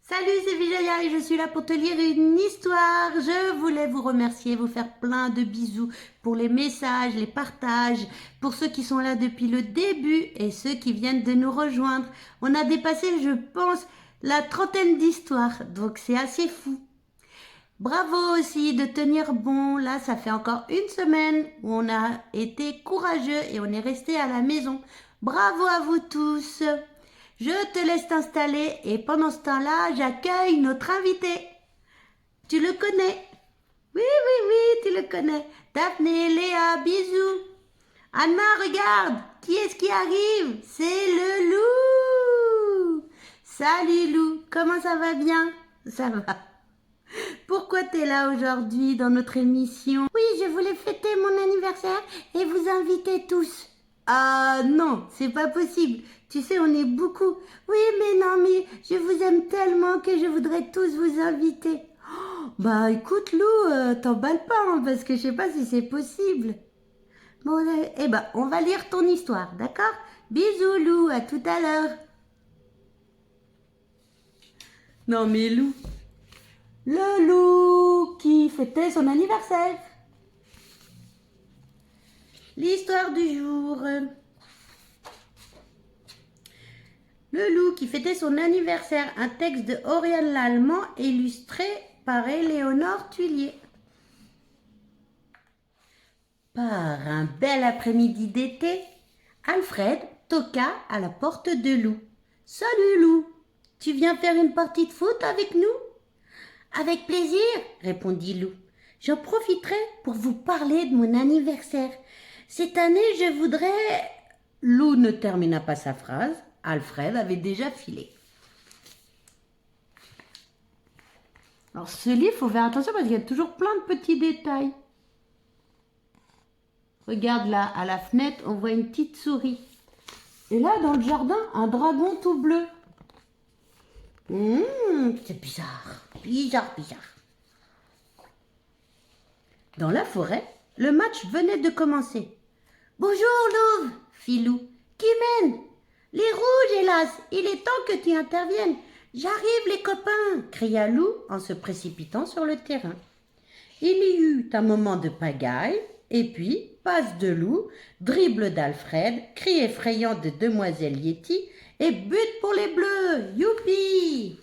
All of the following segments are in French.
Salut, c'est Vijaya et je suis là pour te lire une histoire. Je voulais vous remercier, vous faire plein de bisous pour les messages, les partages, pour ceux qui sont là depuis le début et ceux qui viennent de nous rejoindre. On a dépassé, je pense, la trentaine d'histoires, donc c'est assez fou. Bravo aussi de tenir bon. Là, ça fait encore une semaine où on a été courageux et on est resté à la maison. Bravo à vous tous. Je te laisse t'installer et pendant ce temps-là, j'accueille notre invité. Tu le connais? Oui, oui, oui, tu le connais. Daphné, Léa, bisous. Anna, regarde, qui est-ce qui arrive? C'est le loup. Salut loup, comment ça va bien? Ça va. Pourquoi t'es là aujourd'hui dans notre émission? Oui, je voulais fêter mon anniversaire et vous inviter tous. Ah non, c'est pas possible. Tu sais, on est beaucoup. Oui, mais non, mais je vous aime tellement que je voudrais tous vous inviter. Oh, bah écoute Lou, t'emballe pas, hein, parce que je sais pas si c'est possible. Bon, eh ben, on va lire ton histoire, d'accord? Bisous Lou, à tout à l'heure. Non mais Lou, le loup qui fêtait son anniversaire. L'histoire du jour. Le loup qui fêtait son anniversaire. Un texte de Oriane Lallemand illustré par Éléonore Tuilier. Par un bel après-midi d'été, Alfred toqua à la porte de Lou. Salut Lou, tu viens faire une partie de foot avec nous? Avec plaisir, répondit Lou. J'en profiterai pour vous parler de mon anniversaire. Cette année, je voudrais... Lou ne termina pas sa phrase. Alfred avait déjà filé. Alors ce livre, il faut faire attention parce qu'il y a toujours plein de petits détails. Regarde là, à la fenêtre, on voit une petite souris. Et là, dans le jardin, un dragon tout bleu. C'est bizarre, bizarre. Dans la forêt, le match venait de commencer. Bonjour, Louve, fit Lou. Qui mène? Les rouges, hélas, il est temps que tu interviennes. J'arrive, les copains, cria Lou en se précipitant sur le terrain. Il y eut un moment de pagaille, et puis passe de Lou, dribble d'Alfred, cri effrayant de demoiselle Yeti, et but pour les bleus. Youpi!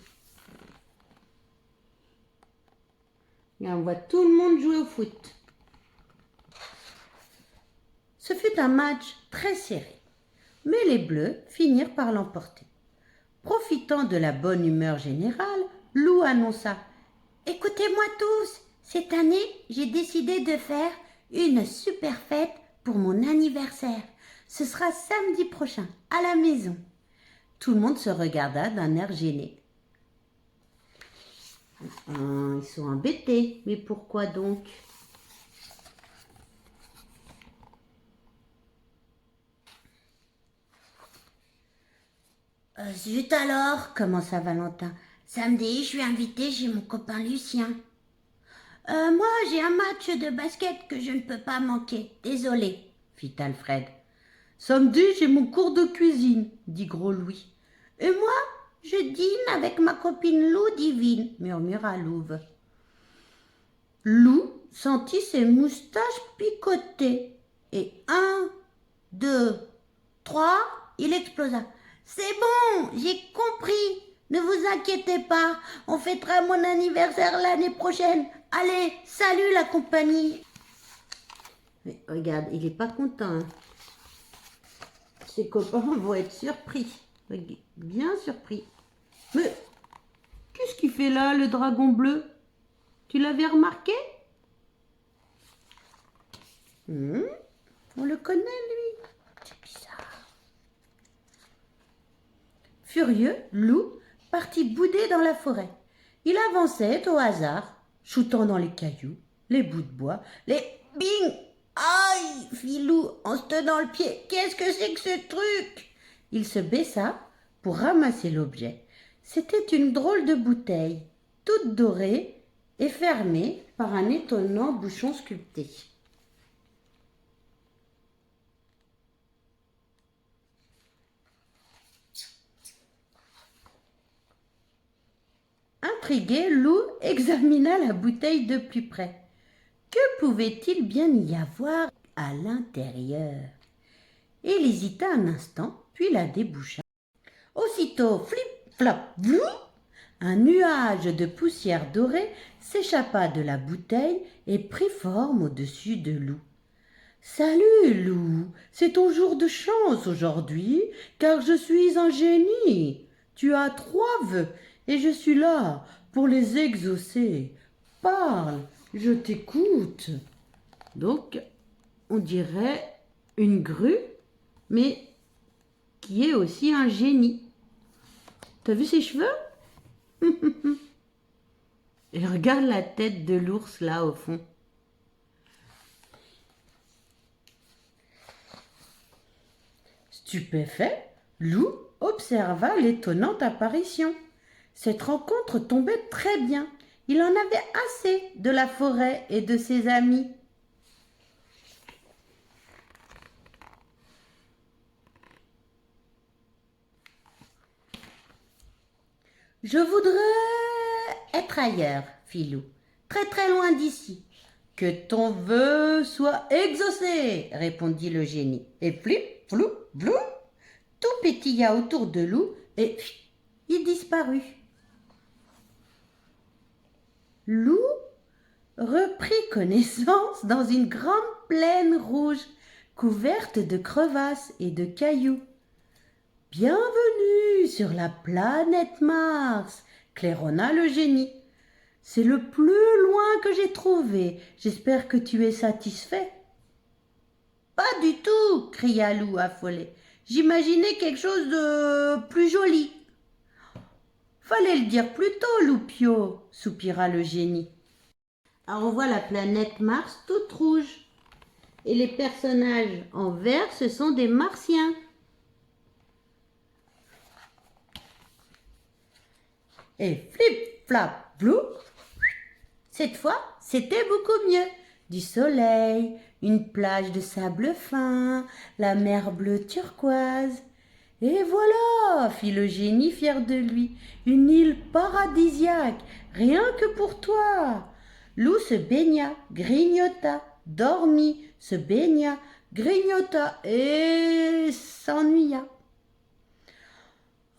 Et on voit tout le monde jouer au foot. Ce fut un match très serré, mais les bleus finirent par l'emporter. Profitant de la bonne humeur générale, Lou annonça: écoutez-moi tous, cette année, j'ai décidé de faire une super fête pour mon anniversaire. Ce sera samedi prochain, à la maison. Tout le monde se regarda d'un air gêné. Ils sont embêtés, mais pourquoi donc? Zut alors, commença Valentin. Samedi, je suis invité chez mon copain Lucien. Moi, j'ai un match de basket que je ne peux pas manquer. Désolé, fit Alfred. Samedi, j'ai mon cours de cuisine, dit Gros Louis. Et moi, je dîne avec ma copine Lou Divine, murmura Louve. Lou sentit ses moustaches picoter. Et 1, 2, 3, il explosa. C'est bon, j'ai compris. Ne vous inquiétez pas, on fêtera mon anniversaire l'année prochaine. Allez, salut la compagnie. Mais regarde, il n'est pas content. Hein. Ses copains vont être surpris. Bien surpris. Mais qu'est-ce qu'il fait là, le dragon bleu? Tu l'avais remarqué? On le connaît, lui. C'est bizarre. Furieux, Lou partit bouder dans la forêt. Il avançait au hasard, shootant dans les cailloux, les bouts de bois, les... Bing! Aïe! Fit Lou en se tenant le pied. Qu'est-ce que c'est que ce truc? Il se baissa pour ramasser l'objet. C'était une drôle de bouteille, toute dorée et fermée par un étonnant bouchon sculpté. Intrigué, Loup examina la bouteille de plus près. Que pouvait-il bien y avoir à l'intérieur? Il hésita un instant, puis la déboucha. Aussitôt, flip, flop, vlou, un nuage de poussière dorée s'échappa de la bouteille et prit forme au-dessus de Loup. Salut, Loup, c'est ton jour de chance aujourd'hui, car je suis un génie. Tu as 3 vœux et je suis là pour les exaucer. Parle, je t'écoute. Donc, on dirait une grue, mais qui est aussi un génie. T'as vu ses cheveux? Et regarde la tête de l'ours là au fond. Stupéfait, Loup observa l'étonnante apparition. Cette rencontre tombait très bien. Il en avait assez de la forêt et de ses amis. Je voudrais être ailleurs, fit Loup, très très loin d'ici. Que ton vœu soit exaucé, répondit le génie. Et flip, flou, blou, tout pétilla autour de Loup et il disparut. Loup reprit connaissance dans une grande plaine rouge, couverte de crevasses et de cailloux. Bienvenue sur la planète Mars, claironna le génie. C'est le plus loin que j'ai trouvé. J'espère que tu es satisfait. Pas du tout, cria Loup affolé. J'imaginais quelque chose de plus joli. Fallait le dire plus tôt, Loupio, soupira le génie. Alors on voit la planète Mars toute rouge. Et les personnages en vert, ce sont des Martiens. Et flip, flap, blou. Cette fois, c'était beaucoup mieux. Du soleil, une plage de sable fin, la mer bleue turquoise. Et voilà, fit le génie fier de lui, une île paradisiaque, rien que pour toi. Loup se baigna, grignota, dormit, se baigna, grignota et s'ennuya.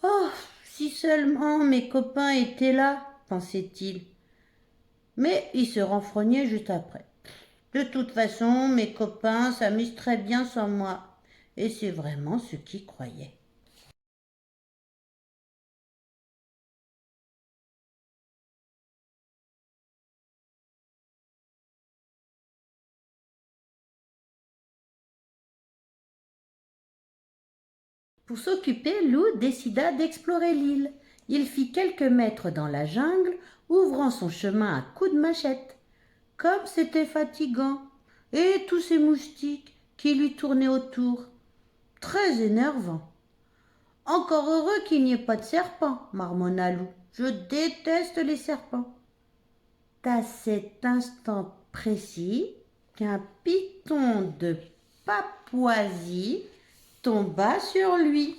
Oh, si seulement mes copains étaient là, pensait-il. Mais il se renfrognait juste après. De toute façon, mes copains s'amusent très bien sans moi. Et c'est vraiment ce qu'il croyait. Pour s'occuper, Loup décida d'explorer l'île. Il fit quelques mètres dans la jungle, ouvrant son chemin à coups de machette. Comme c'était fatigant, et tous ces moustiques qui lui tournaient autour. Très énervant. Encore heureux qu'il n'y ait pas de serpents, marmonna Loup. Je déteste les serpents. À cet instant précis qu'un python de Papouasie tomba sur lui.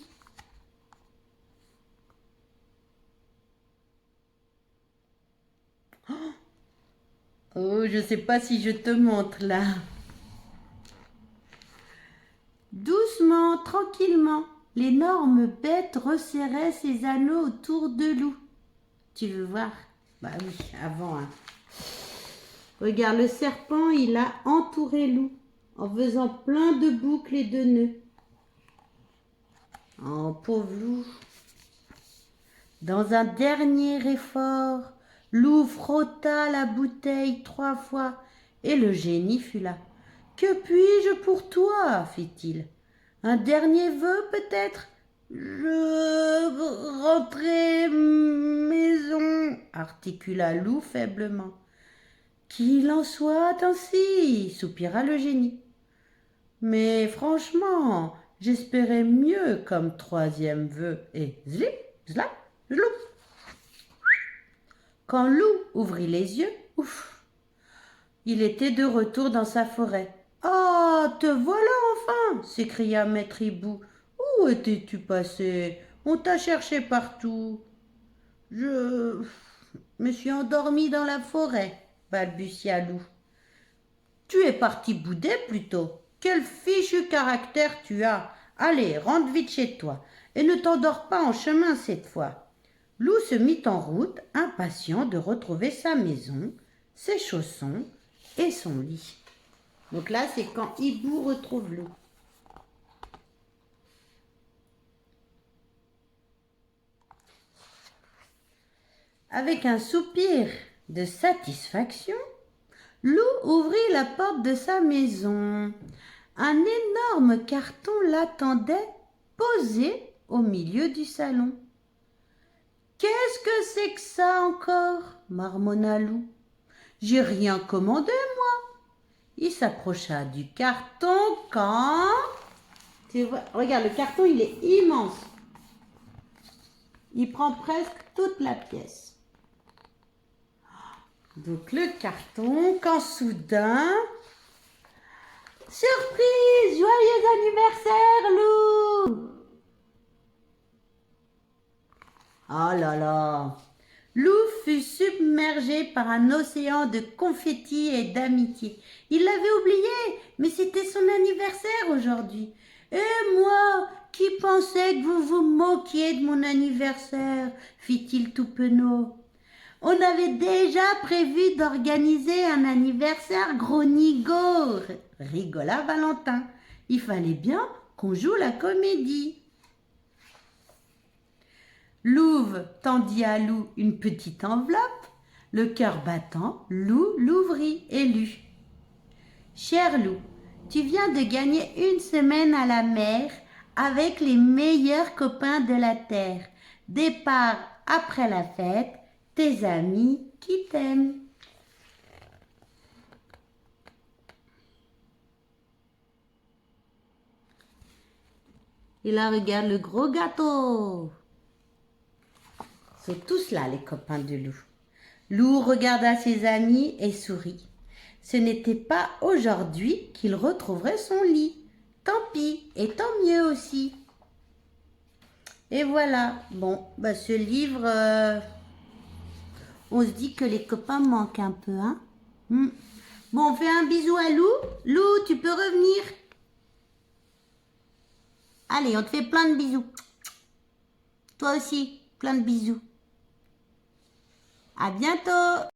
Oh, je ne sais pas si je te montre là. Doucement, tranquillement, l'énorme bête resserrait ses anneaux autour de Loup. Tu veux voir? Bah oui, avant. Hein. Regarde, le serpent, il a entouré Loup en faisant plein de boucles et de nœuds. Oh, pauvre Loup. Dans un dernier effort, Loup frotta la bouteille 3 fois et le génie fut là. Que puis-je pour toi? Fit-il. Un dernier vœu peut-être? Je rentrer maison, articula Loup faiblement. Qu'il en soit ainsi, soupira le génie. Mais franchement, j'espérais mieux comme 3e vœu. Et zlip, zlap, zloup. Quand Loup ouvrit les yeux, ouf, il était de retour dans sa forêt. Ah, te voilà enfin, s'écria Maître Hibou. Où étais-tu passé? On t'a cherché partout. Je... me suis endormie dans la forêt, balbutia Lou. Tu es parti bouder plutôt. Quel fichu caractère tu as. Allez, rentre vite chez toi et ne t'endors pas en chemin cette fois. Lou se mit en route, impatient de retrouver sa maison, ses chaussons et son lit. Donc là, c'est quand Hibou retrouve Lou. Avec un soupir de satisfaction, Lou ouvrit la porte de sa maison. Un énorme carton l'attendait, posé au milieu du salon. « Qu'est-ce que c'est que ça encore ?» marmonna Lou. « J'ai rien commandé, moi. » Il s'approcha du carton quand... Tu vois, regarde, le carton, il est immense. Il prend presque toute la pièce. Donc le carton, quand soudain... Surprise! Joyeux anniversaire, Lou! Oh là là! Lou fut submergé par un océan de confettis et d'amitié. Il l'avait oublié, mais c'était son anniversaire aujourd'hui. Et moi, qui pensais que vous vous moquiez de mon anniversaire, fit-il tout penaud. On avait déjà prévu d'organiser un anniversaire gros nigo, rigola Valentin. Il fallait bien qu'on joue la comédie. Louve tendit à Lou une petite enveloppe. Le cœur battant, Lou l'ouvrit et lut. Cher Lou, tu viens de gagner une semaine à la mer avec les meilleurs copains de la terre. Départ après la fête. Tes amis qui t'aiment. Et là, regarde le gros gâteau. Ils sont tous là, les copains de Lou. Lou regarda ses amis et sourit. Ce n'était pas aujourd'hui qu'il retrouverait son lit. Tant pis, et tant mieux aussi. Et voilà. Bon, ce livre... on se dit que les copains manquent un peu, hein. Bon, on fait un bisou à Lou. Lou, tu peux revenir. Allez, on te fait plein de bisous. Toi aussi, plein de bisous. À bientôt.